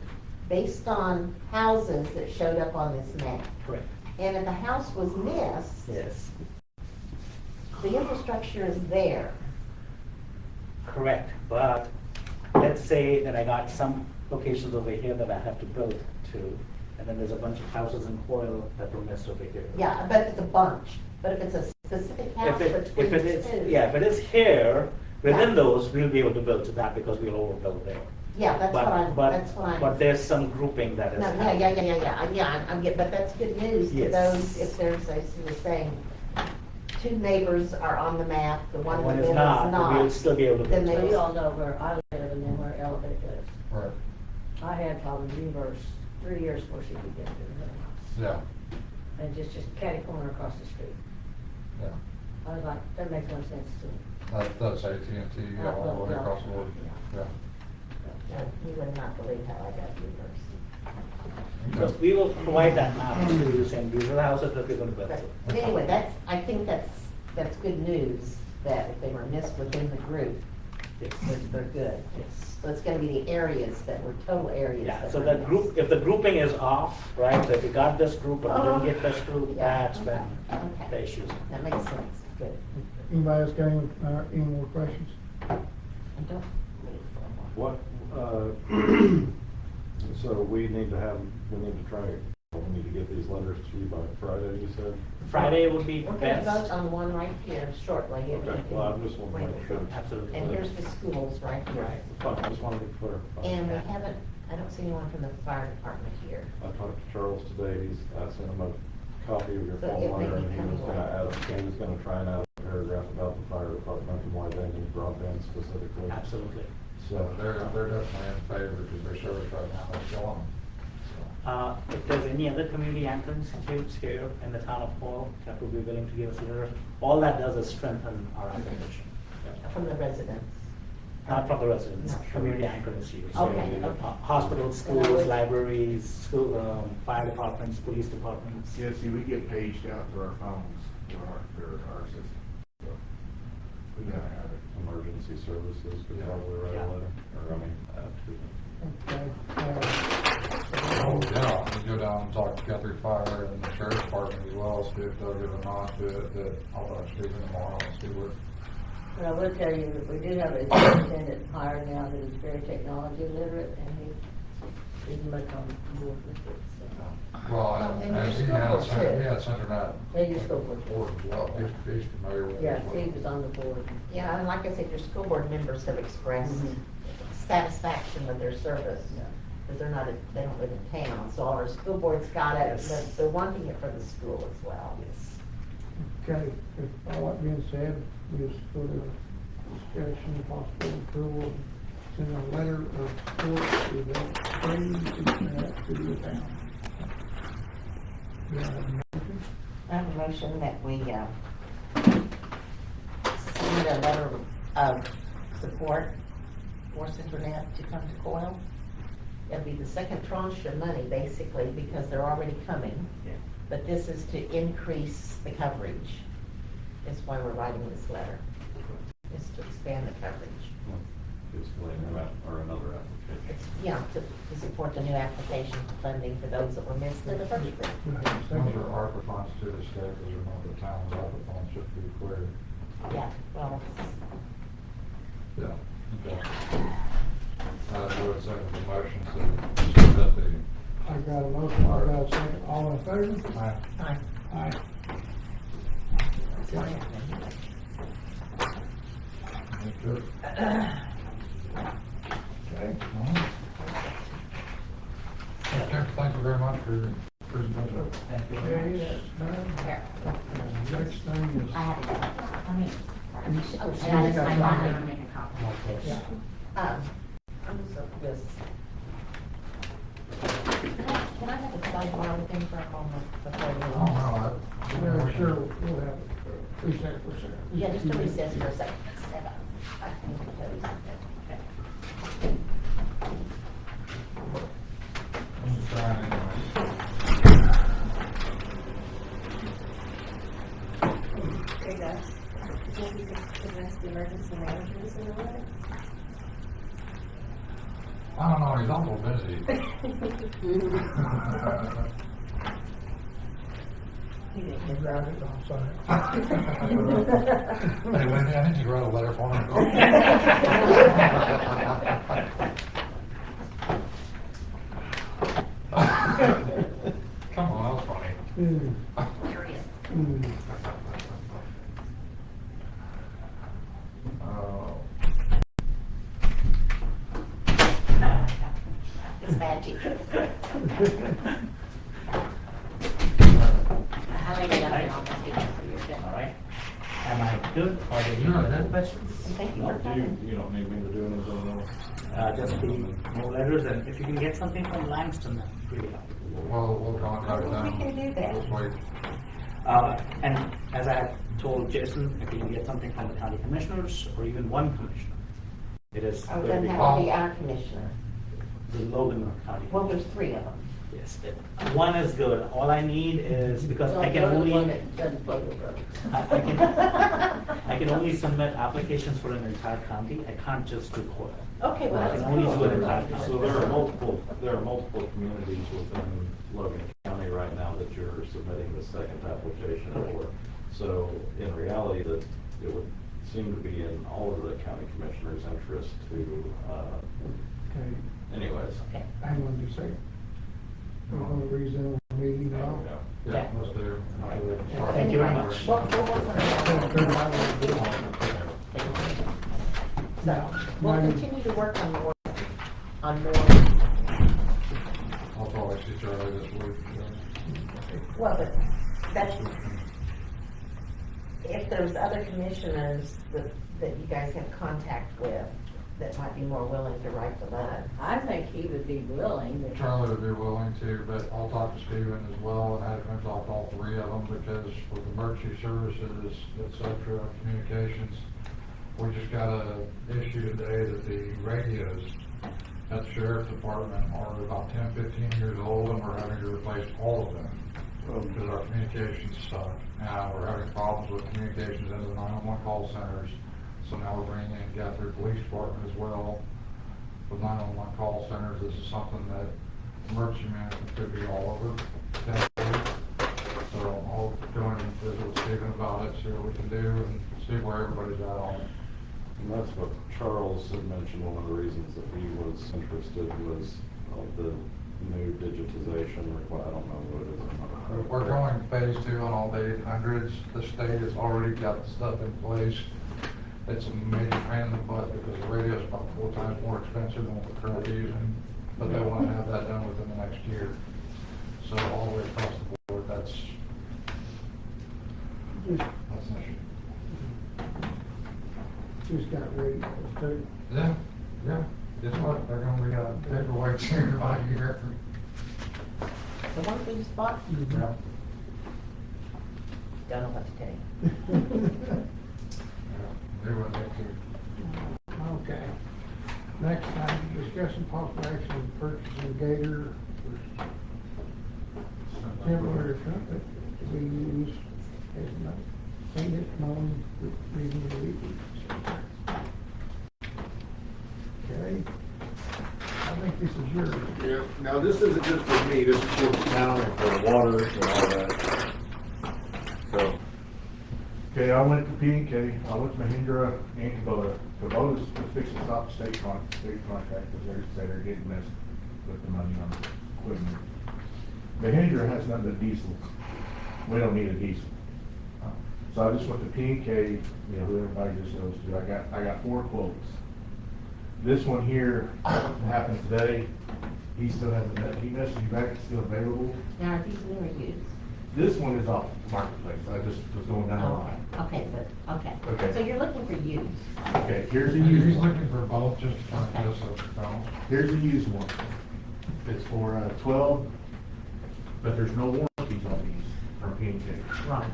based on houses that showed up on this map. Correct. And if a house was missed, Yes. the infrastructure is there. Correct. But let's say that I got some locations over here that I have to build to, and then there's a bunch of houses in Coyle that were missed over here. Yeah, but it's a bunch. But if it's a specific house between If it is, two. yeah, if it is here, within Yeah. those, we'll be able to build to that because we'll overbuild there. Yeah, that's what I'm, But there's some grouping that is. No, yeah, I'm getting, but that's good news to Yes. those, if there's, as you were saying, two neighbors are on the map, the one in the One middle is is not, not. but we'll still be able to. Then put they So those. you all know where I live and then where Elevate lives. Right, I had probably reverse 3 years before she could get to her house. yeah, And just catty corner across the street. yeah. I was like, that makes no sense to me. That's AT&T all the way across the board, yeah. No, you would not believe how I got yours. So we will provide that map to you, saying these are the houses that we're gonna build. But anyway, I think that's good news, that if they were missed within the group, they're good. So it's gonna be the areas that were total areas. Yeah, that so were the missed. group, if the grouping is off, right, so if you got this group but you didn't get this group, Yeah, that's when okay. the issues. That makes sense, good. Anybody else got any more questions? I don't need for What, so we need to get these letters to you by Friday, you said? Friday would be We're gonna vote best. on one right here shortly. if you Okay, can well, I just want to wait. make sure. Absolutely. And here's the schools right here. Fine, I just wanted to clarify. And we haven't, I don't see anyone from the fire department here. I talked to Charles today, I sent him a copy of your So phone it may letter, be and he was coming gonna later. he was gonna try and add a paragraph about the fire department and why they need broadband specifically. Absolutely. So, They're definitely in favor because their service right now is killing them. If there's any other community anchored institutes here in the town of Paul that would be willing to give us a letter, all that does is strengthen our application. From the residents. Not from the residents, Not from- community anchored institutes. Okay, So, okay. Hospitals, schools, libraries, school, fire departments, police departments. Yeah, see, we get paged out to our phones, to our system. So we gotta have it. emergency services could probably write Yeah. a letter, or I mean, to them. Okay, Oh, yeah, we go down and talk to Guthrie Fire and the sheriff's department as well, see if they'll give a nod to it, that I'll speak to them tomorrow and see what. But I will tell you that we do have a superintendent hired now that is very technology literate and he's much on board with it, so. Well, and and your he school had, board, too. he had internet Yeah, your school board. board as well, he's familiar with it. Yeah, as well. Steve is on the board. Yeah, and like I said, your school board members have expressed Mhm. satisfaction with their service. Yeah. Because they don't live in town, so our school board's got it, Yes. they're wanting it for the school as well. Yes. okay, if all that being said, we just go to discussion, possible approval, send a letter of support to the city of town. Do I have a motion? I have a motion that we send a letter of support for Internet to come to Coyle. It'll be the second tranche of money, basically, because they're already coming. Yeah. But this is to increase the coverage. That's why we're writing this letter, is to expand the coverage. Basically, or another application. It's, yeah, to support the new application for funding for those that were missed in the first place. Do I have a Those second? are ARPA funds to the state, those are not the town's ARPA funds, just to be clear. Yeah, well, Yeah, okay. Do a second the motion to submit the. I got a motion, I got a second, all in favor? Aye. Aye. Aye. Sorry. Good. Okay. Okay, thank you very much for your presentation. Okay, that's done. Here. Next thing is. I have it. I mean, You- oh, you and I just, got I'm mine. not make a copy. Yeah. I'm so this. Can I have a sidebar with him for a moment before we? Oh, no, Yeah, sure, we'll have it, recess for a second. Yeah, just a recess for a second. I need to tell you something. I'm just trying anyway. Okay, guys. Maybe you could address the emergency managers in the letter? I don't know, he's awful busy. I grabbed it, I'm sorry. Hey, Wendy, I need you to write a letter for me. Come on, that was funny. Curious. Oh. It's magic. I'll leave it up and I'll just do it for your All right. Are there any other questions? Thank you No, for coming. you don't need me to do anything else? Just the more letters, and if you can get something from Langston, that'd be really helpful. We'll contact them. We can do that. Just wait. And as I had told Jason, if you can get something from the county commissioners, or even one commissioner, it is Oh, going to doesn't be have to be our commissioner. the Logan County. Well, there's 3 of them. Yes, one is good. All I need is, because I can only, I can only submit applications for an entire county. I can't just do quota. Okay, well, I that's can only do an cool. entire county. So there are multiple communities within Logan County right now that you're submitting the second application for. So in reality, that it would seem to be in all of the county commissioners' interest to, Okay, anyways. hang on just a second. We're gonna resume the meeting now. Yeah, let's do. Thank you very much. We'll work on it. So, we'll continue to work on more. I'll probably see Charlie this week. Well, but that's, if there's other commissioners that you guys have contact with, that might be more willing to write the letter. I think he would be willing, but Charlie would be willing to, but I'll talk to Steven as well, and have him talk to all 3 of them, because with emergency services, et cetera, communications, we just got a issue today that the radios at the sheriff's department are about 10, 15 years old, and we're having to replace all of them, because our communications suck. Now, we're having problems with communications into the 911 call centers, so now we're bringing in Guthrie Police Department as well. With 911 call centers, this is something that emergency management could be all over potentially. So I'll go in and visit with Stephen about it, see what we can do, and see where everybody's at on it. And that's what Charles had mentioned, one of the reasons that he was interested was the new digitization requirement. I don't know what it is. We're going phase 2 on all the 800s. The state has already got the stuff in place. It's a major pain in the butt because the radio is about 4 times more expensive than what we're currently using, but they want to have that done within the next year. So all the way across the board, that's an issue. Just got ready for it. Yeah, yeah. Guess what? They're gonna be paperweights here right here. The ones we just bought, Yeah. don't know what to tell you. They were there too. Okay. Next time, discussion possible action on purchasing Gator for temporary equipment to be used as maintenance known reading the week. Okay. I think this is yours. Yeah, now this isn't just for me, this is for the town and for the water and all that. So, okay, I went to P&K, I went to Mahindra and Kubota. Kubota's fixing to stop the state contract, because they're getting messed with the money on equipment. Mahindra has nothing but diesel. We don't need a diesel. So I just went to P&K, who everybody just knows to. I got 4 quotes. This one here happened today. He still hasn't, he messaged you back, it's still available. Now, are these new or used? This one is off Marketplace. I just was going down the line. Okay, but, okay. Okay. So you're looking for used. Okay, here's a He's used one. looking for both, just to kind of get us a balance. Here's a used one. It's for 12, but there's no warranties on these from P&K. Right.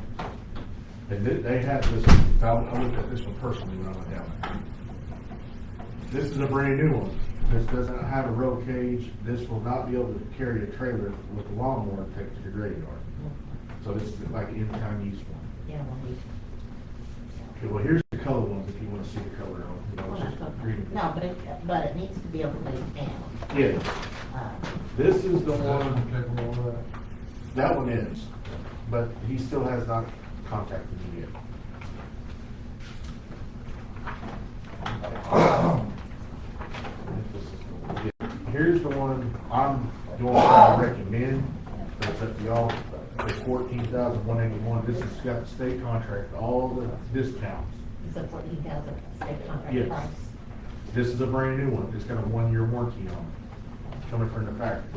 And they have this, I looked at this one personally when I went down there. This is a brand new one. This doesn't have a roll cage. This will not be able to carry a trailer with a lawnmower to take to the graveyard. So this is like an in-town use one. Yeah, well, we. Okay, well, here's the color ones if you want to see the color on. Well, It's that's just okay. green. No, but it needs to be able to lay down. Yeah, this is the Is that one, one capable of that? that one is, but he still has not contacted me yet. Here's the one I'm going to recommend, but it's up to y'all. It's $14,181. This has got the state contract, all the discounts. It's a 14,000 state contract Yes. price. This is a brand new one. It's got a 1-year warranty on it, coming from the factory.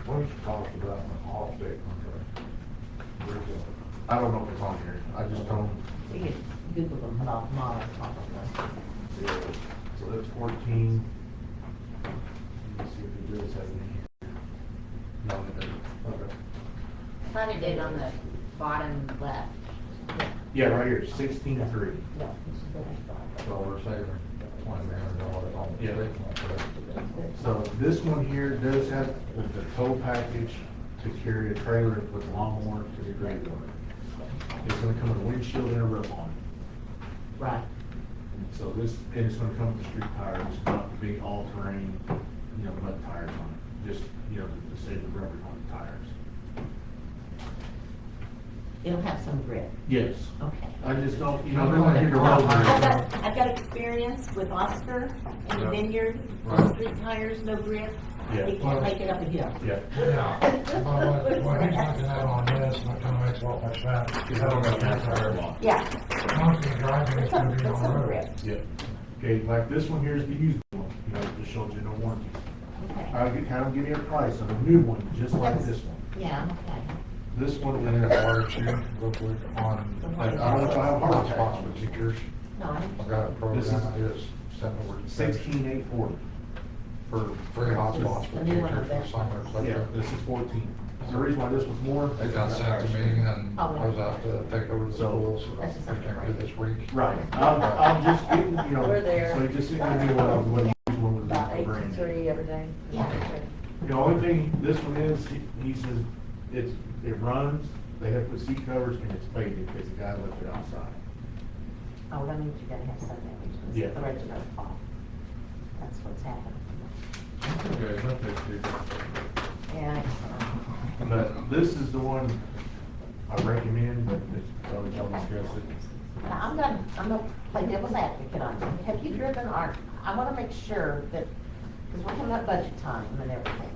What is the cost of that one off state contract? Where's it? I don't know if it's on here. I just told him. So Google them, but I'll model probably. Yeah, so that's 14. Let me see if it does have any here. No, it doesn't. Okay. Thought it did on the bottom left. Yeah, right here, 16.3. No, this is what I thought. So we're saving $2,300 on the Yeah. treatment. So this one here does have the tow package to carry a trailer with a lawnmower to the graveyard. It's gonna come with a windshield and a roof on it. Right. So this, and it's gonna come with the street tires, not the big all-terrain, mud tires on it. Just, to save the rubber on the tires. It'll have some grip. Yes. Okay. I just don't, we want to hear the road. I've got experience with Oscar in the Yeah. vineyard, Right. street tires, no grip. Yeah. They can't make it up a hill. Yeah. Yeah, but what he's looking at on this, and it kind of makes a lot more sense. You haven't got that tire long. Yeah. Most of the driving is Put some, gonna be put on some the road. grip. Yeah. Okay, like this one here is the used one, just shows you no warranty. Okay. I'll have give you a price on a new one, just like That's- this one. Yeah, okay. This one, And then a water sheet, real quick, on. I don't know if I have hard spots with teachers. No, I I got a program, This is- I just sent over. 16,840. For free hotspots The for new one, I teachers, bet. for summer, et Yeah, cetera. this is 14. The reason why this was more. They got sent to me, and Oh, I was out to take over the So- schools, so That's just I can't do this week. Right, I'm just getting, We're there. so you just give me what the used one was About for 8 brand. to 3 every day. Yeah. The only thing, this one is, he says, it runs, they have to put seat covers, and it's faded because the guy left it outside. Oh, that means you're gonna have sun damage. Yeah. The original fall. That's what's happening. Okay, no big deal. Yeah. But this is the one I recommend, but it's, I'll discuss it. Now, I'm gonna play devil's advocate on it. Have you driven our, I wanna make sure that, because we're coming up budget time and everything.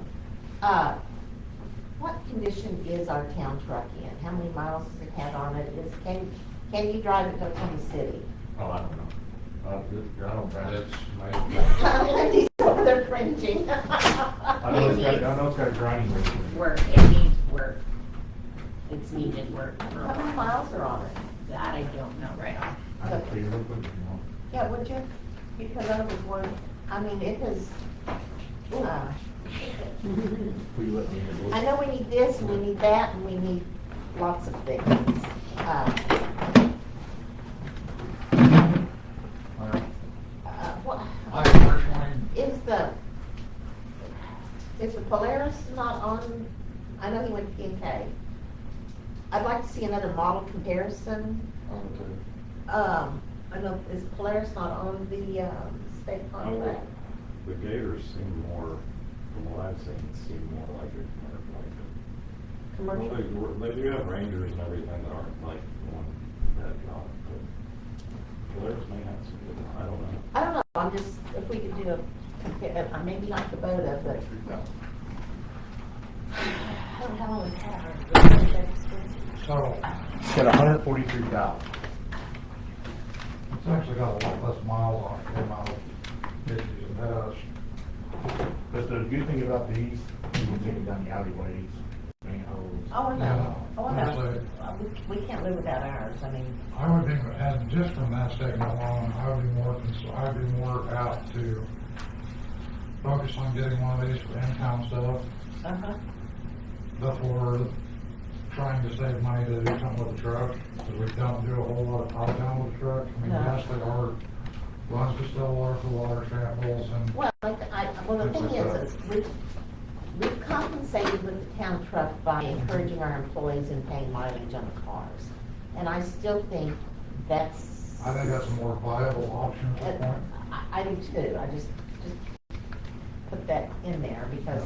What condition is our town truck in? How many miles does it have on it? Can you drive it to Oklahoma City? Oh, I don't know. I don't It's know. made- Lindy's over there cringing. I know it's got a grinding weight. Work, it needs work. It's needed work. How many miles are on it? That I don't know right off. I can tell you real quick if you want. Yeah, would you? Because I was one, I mean, it has, Will you let me handle it? I know we need this, and we need that, and we need lots of things. What, I personally, is the Polaris not on, I know he went to P&K. I'd like to see another model comparison. I know, is Polaris not on the, state contract? The Gators seem more, from what I've seen, seem more like a Commercial? They do have Rangers and everything that aren't like the one that got, but Polaris may have some good, I don't know. I don't know, I'm just, if we could do a compare, maybe not Kubota, but. I don't know how long we have. Is that expensive? so, It's got 143,000. it's actually got a lot less miles on it, than miles fifties it has. But the good thing about these, you can take it down the alleyways, manholes. Oh, I know, Yeah, oh, I know. actually- We can't live without ours, I mean, I would be, and just from that statement alone, I'd be more apt to focus on getting one of these for in-town stuff uh-huh. before trying to save money to do something with the truck, because we don't do a whole lot of out-of-town with the truck. I mean, No. yes, they are, runs to Stillwater for water samples and. Well, well, the thing is we've compensated with the town truck by encouraging our employees and paying mileage on the cars. And I still think that's. I think that's a more viable option at this point. I do too, I just put that in there because,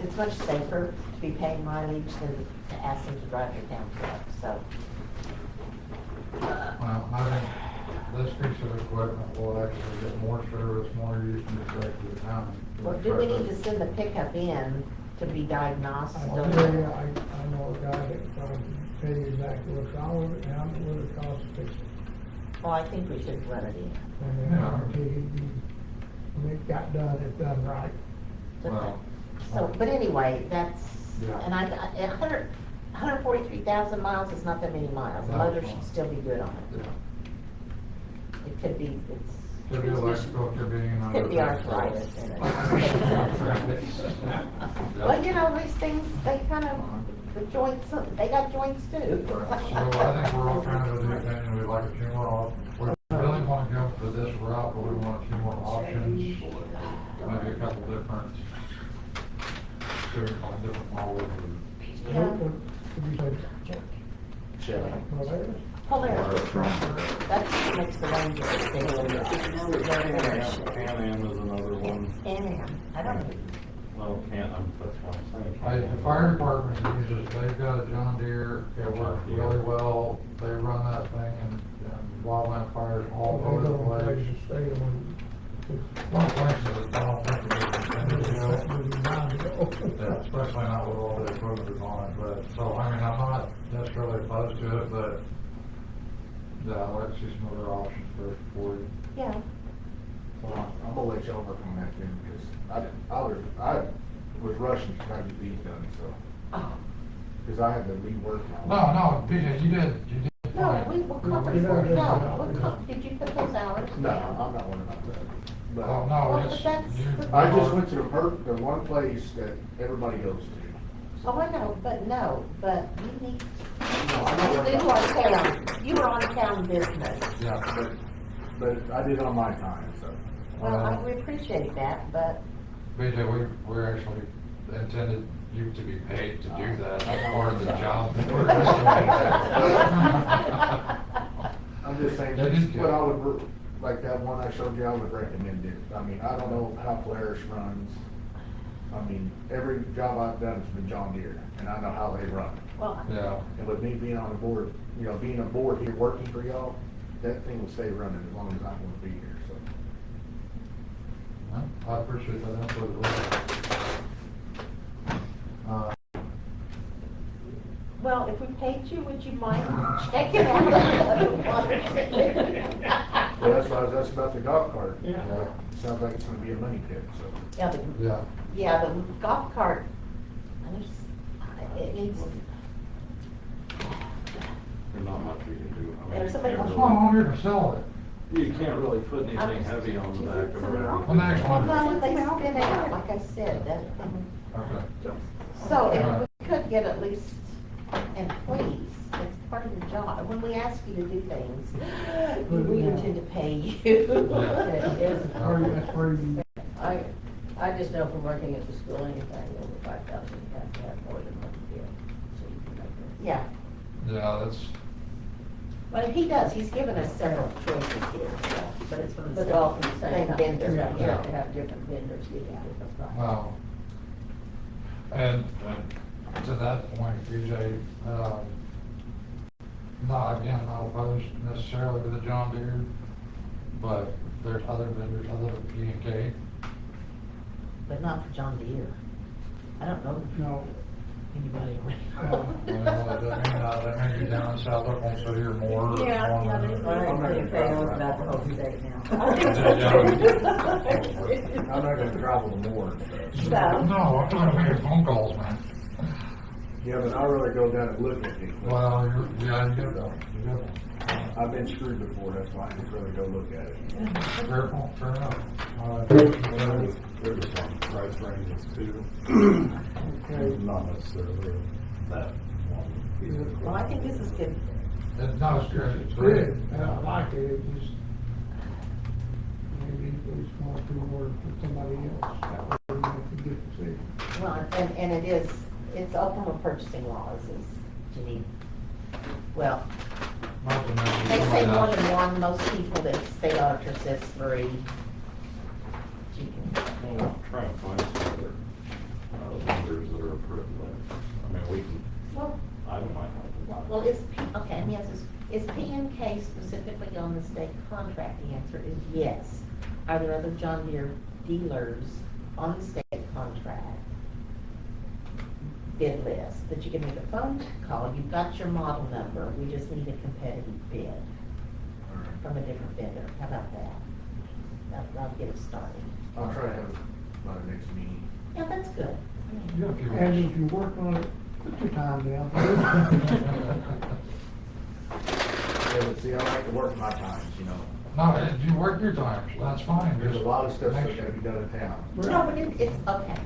it's much safer to be paying mileage than to ask them to drive your town truck, so. Well, I think this piece of equipment will actually get more service, more use than the truck to the town. Well, do we need to send the pickup in to be diagnosed? I'll tell you, I know a guy that can probably tell you exactly what's wrong with it and how much it would cost to fix it. Well, I think we should run it in. And then I guarantee you, when it got done, it's done right. Well, So, but anyway, that's, Yeah. and 143,000 miles is not that many miles. The motor should still be good on it. It could be, Could be electrical, could be another. could be arthritis in it. Well, you know, these things, they kind of, the joints, they got joints too. So I think we're all kind of of the opinion we'd like a few more options. We really want to go for this route, but we want a few more options. Maybe a couple different, different models. Yeah. Could you say Chevy. Polaris? Polaris, that's what makes the Ranger Pan Am is another one. I don't know. Well, that's what I'm saying. The fire department uses, they've got a John Deere, it works really well, they run that thing and wildland fires all over the place. One of the places that I don't think it is intended to go. Yeah, especially not with all the equipment that's on it, but, so, I mean, I'm not necessarily opposed to it, but, yeah, I'd like to see some other options for you. Yeah. Well, I'm gonna let y'all work on that then, because I was rushing to try to get these done, so, Oh, because I had to rework. No, PJ, you did no, fine. we will compensate, did you put those hours No, down? I'm not worried about that. But Oh, Well, no, but it's. that's- you- I just went to the one place that everybody goes to. Oh, I know, but you need, No, I'm not worried you about are town, you are on town business. Yeah, But I did it on my time, so. Well, we appreciate that, but, BJ, we're actually intended you to be paid to do that, that's part of the job. We're just doing that. I'm just saying, That is that's what good. I would, like that one I showed you, I would recommend it. I mean, I don't know how Polaris runs. I mean, every job I've done has been John Deere, and I know how they run. well, Yeah, And with me being on the board, you know, being aboard here working for y'all, that thing will stay running as long as I'm gonna be here, so. I appreciate that input as well. well, if we paid you, would you mind checking out the other one? Well, that's why I was asking about the golf cart. Yeah. Sounds like it's gonna be a money pit, so. Yeah, Yeah, the golf cart, it needs, There's not much you can do. I mean, There's somebody you can't that's why I'm on here to sell it. You can't really put anything heavy on the back of it. The next one. well, they spin out, like I said, that, Okay. so if we could get at least, and please, it's part of your job, when we ask you to do things, we intend to pay you. That's where you, I just know from working at the school, anything over 5,000, you have to have more than one bid, so you can make it. Yeah, Yeah, that's, well, he does, he's given us several choices here, so, but it's from the But all from the same same company. vendor, Yeah, you have to yeah. have different vendors, get different prices. wow. And to that point, BJ, not opposed necessarily to the John Deere, but there's other vendors other than P&K. But not for John Deere. I don't know no, anybody. Well, that may be down in South Oklahoma City or more. Yeah, or they more. I'm not gonna pay over about the whole state now. I'm not gonna travel to more. No, I'm trying to make phone calls, man. Yeah, but I'd rather go down and look at it. Well, you get that. I've been screwed before, that's why I just rather go look at it. Fair enough. There's some price ranges too. Not necessarily that one. Well, I think this is good. No, it's good. It's good, and I like it, it just, maybe it's more to work with somebody else, that way we make a good decision. Well, and it is, it's Oklahoma purchasing laws is, you need, well, Not to mention they say somebody more else. than one, most people, the state auditor says 3. You can, Well, try and find some other vendors that are approved. I mean, we can, well, I don't mind helping. well, is okay, and yes, is P&K specifically on the state contract? The answer is yes. Are there other John Deere dealers on the state contract bid list that you can make a phone call? You've got your model number, we just need a competitive bid from a different vendor. How about that? That'll get us started. I'll try to have it by the next meeting. Yeah, that's good. You got a few And weeks. if you work on it Put your time down. Yeah, but see, I like to work my times, you know. No, you work your times, that's fine. There's a Just lot of stuff make that's sure- gotta be done in town. No, but it's okay.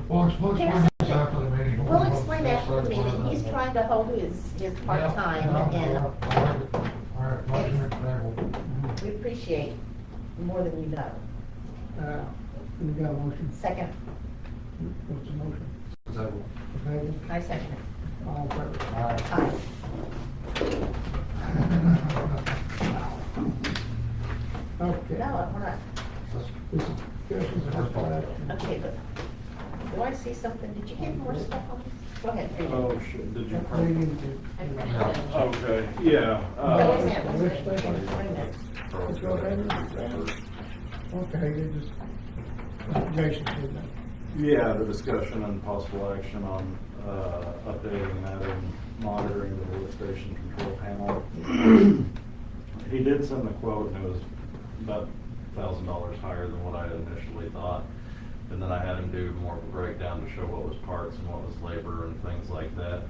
Well, explain this after the meeting. We'll explain after the meeting. He's trying to hold his part-time, and All right, motion to table. we appreciate more than you know. You got a motion? Second, What's the motion? Table. Okay, I second it. all in favor? All right. Aye. Okay. No, we're not. This is discussion of possible action. Okay, but do I see something? Did you get more stuff on this? Go ahead, read it. Oh, shit, did you? Meeting I to- printed Yeah. it. Okay, yeah. No, wait a minute, wait a minute, wait a minute, wait a minute. Let's go ahead. Okay, you just, Jason said that. Yeah, the discussion and possible action on updating and adding monitoring the lift station control panel. He did send the quote, and it was about $1,000 higher than what I had initially thought. And then I had him do more of a breakdown to show what was parts and what was labor and things like that.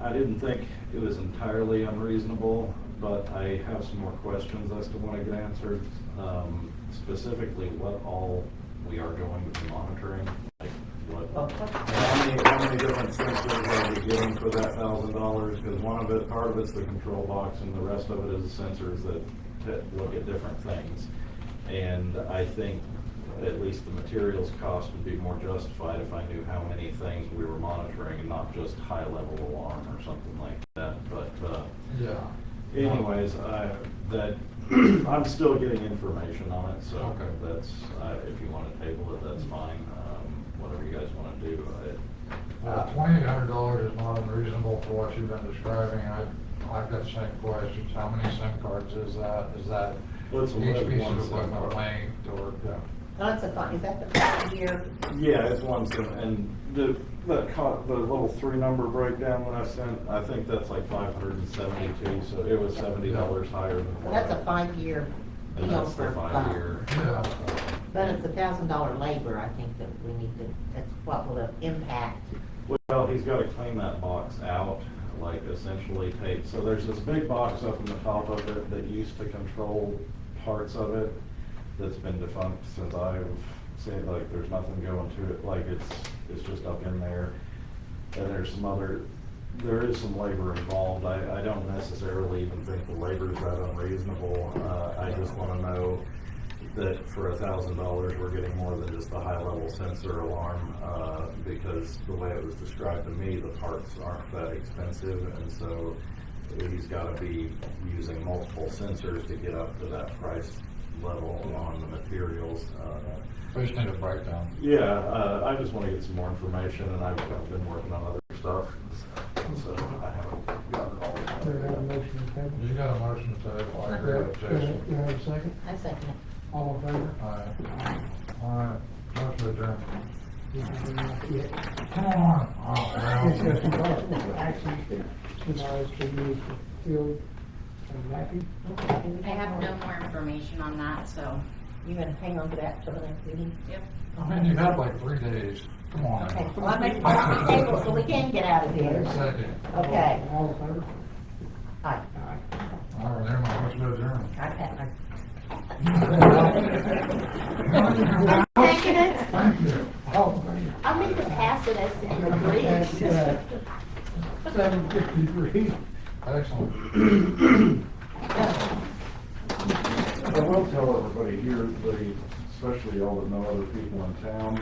I didn't think it was entirely unreasonable, but I have some more questions as to what I get answered. Specifically, what all we are going to be monitoring, like what, how many different sensors are we getting for that $1,000? Because part of it's the control box, and the rest of it is sensors that look at different things. And I think at least the materials cost would be more justified if I knew how many things we were monitoring and not just high-level alarm or something like that. But Yeah. anyways, I'm still getting information on it, so Okay. that's, if you want to table it, that's fine. Whatever you guys want to do. $2,800 is not unreasonable for what you've been describing. I've got the same questions. How many SIM cards is that? Is that Let's each look piece one of SIM equipment card. linked or? No, it's a fun, is that the 5-year? Yeah, it's one SIM, and the level 3 number breakdown that I sent, I think that's like 572, so it was $70 higher than Well, what. that's a 5-year And deal that's the for 5-year. Yeah. But it's $1,000 labor, I think that we need to, that's what will impact. Well, he's got to clean that box out, like essentially take, so there's this big box up in the top of it that used to control parts of it that's been defunct since I've said, like, there's nothing going to it, like it's just up in there. And there is some labor involved. I don't necessarily even think the labor is that unreasonable. I just want to know that for $1,000, we're getting more than just the high-level sensor alarm, because the way it was described to me, the parts aren't that expensive, and so he's got to be using multiple sensors to get up to that price level on the materials. We just need a breakdown. Yeah, I just want to get some more information, and I've been working on other stuff, so I haven't gotten it all. Do you have a motion to table? You got a motion to table. I agree with Do Jason. you have a second? I second it. All in favor? All right, motion adjourned. Yeah. Come on. Oh, Discussion well. possible action, scenarios to use for field and mapping. I have no more information on that, so. You gonna hang on to that till the next meeting? Yep. I mean, you've had like 3 days. Come on. Okay, well, I make a motion to table so we can get out of here. Second. Okay. All in favor? Aye. Aye. All right, there, my motion adjourned. I pat Thank I'm taking it. you. All in favor? I need to pass it as in the At, breeze. 7:53. Excellent. I will tell everybody here, especially y'all that know other people in town,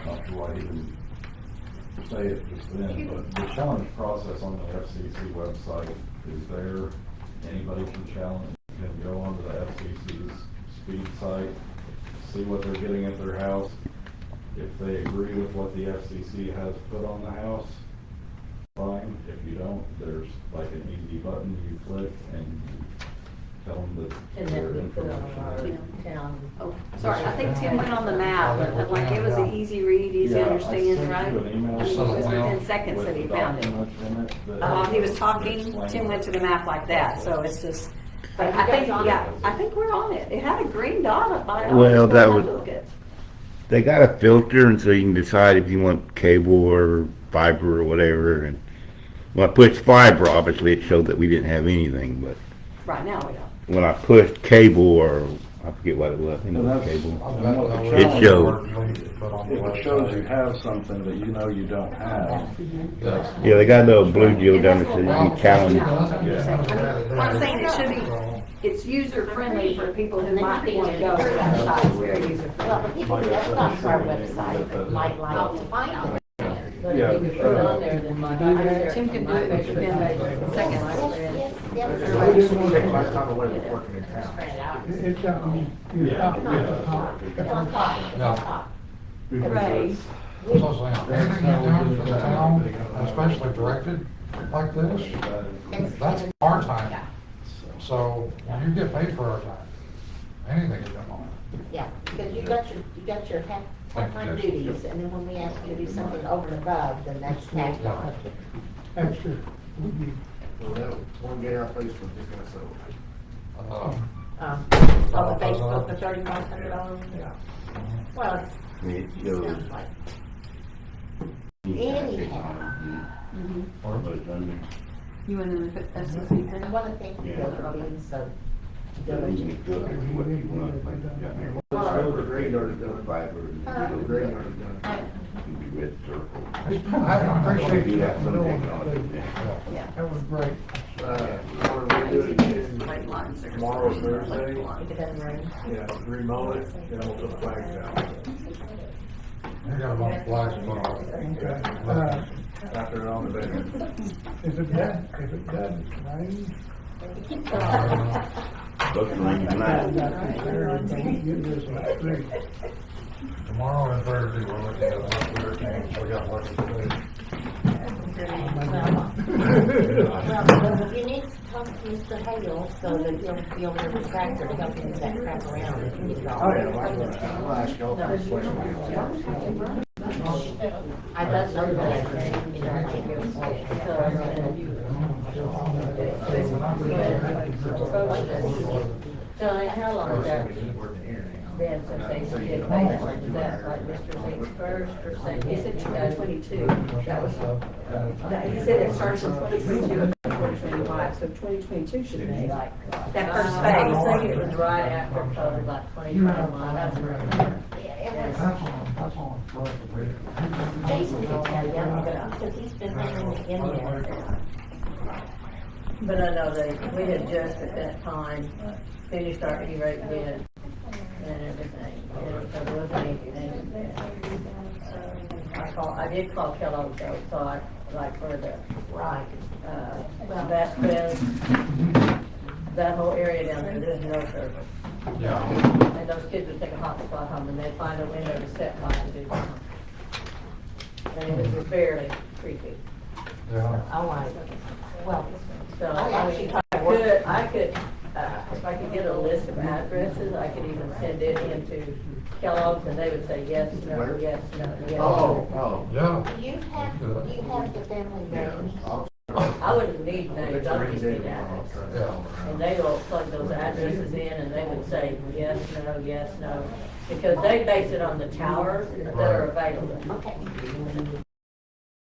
not sure why he didn't say it just then, but the challenge process on the FCC website is there. Anybody can go onto the FCC's speed site, see what they're getting at their house. If they agree with what the FCC has put on the house, fine. If you don't, there's like an easy button you click and tell them that And their then we put on information our there. town. Oh, sorry, I think Tim went on the map, but like it was an easy read, easy Yeah, understand, I right? sent you an email I mean, it was with within seconds that he found it. documents in it that- While he was talking, explain Tim went to it. the map like that, so it's just, but Are you I think, guys on yeah, it? I think we're on it. It had a green dot up by it. Well, that I'll would- look at- They got a filter, and so you can decide if you want cable or fiber or whatever. And when I pushed fiber, obviously it showed that we didn't have anything. But Right now, we don't. when I pushed cable, or I forget what it was, I think it was cable. It showed. If it shows you have something that you know you don't have, Yeah, they got a little blue deal down there so you can challenge. I'm saying it should be, it's user friendly for people who might want to go to that site. It's very user Well, friendly. the people who have gone to our website might like to find it. But if you could put it on there, then my. Tim can do it in seconds. Yes, Everybody just wants to- Last time I went working in town. Spread it out. It's got, you stop at the top. It's on top, it's on top. Ray, So saying, anything you do for the town, especially directed like this, that's our time. So you get paid for our time. Anything you don't want. Yeah, because you got your half-time duties, and then when we ask you to do something over and above, then that's tacked on. Extra would be, Well, that one day our Facebook is gonna sell. On the Facebook for $3,500? Yeah. Well, it It shows. sounds like. Anyhow, you want to put FCC I thing? want to thank you both for being so diligent. The graveyard is done. The graveyard is done. I appreciate you that letting me know. that was great. We're gonna do it again tomorrow, Thursday. If it doesn't rain. Yeah, remow it, then we'll put flags out. You got a bunch of flags put on. Okay. After it on the bed. If it doesn't rain, Supposed to rain tonight. Tomorrow and Thursday, we're looking at what we're doing. We got work to do. Well, you need to talk to Mr. Hale so that he'll be over the tractor to help you move that crap around and get it all. Oh, yeah, I'll ask y'all for a question. I don't know that. You know, I can't give So how long has that been since they did pay? Is that like Mr. Lee's first or second? He said 2022. That was, he said it starts in 2022 and 2025, so 2022 should be like that first I think phase. it was right after COVID, like 2021. That's right. That's on first. Jason can tell you, because he's been living in there. But I know that we had just at that time finished our E-rate bid and everything, and so there wasn't anything there. I did call Kellogg though, so I, like for the, Right. Vasquez, that whole area down there, there's no service. Yeah. And those kids would take a hot spot home and they'd find a window to set by and do something. And it was fairly creepy. Yeah. All right. Well, So, I I actually mean, I could, if I could get a list of addresses, I could even send it into Kellogg's and they would say yes, no, yes, no, yes. Oh. Yeah. do you have the family names? I wouldn't need names, I would just need addresses. Yeah. And they will plug those addresses in and they would say yes, no, because they base it on the towers that are available. Okay.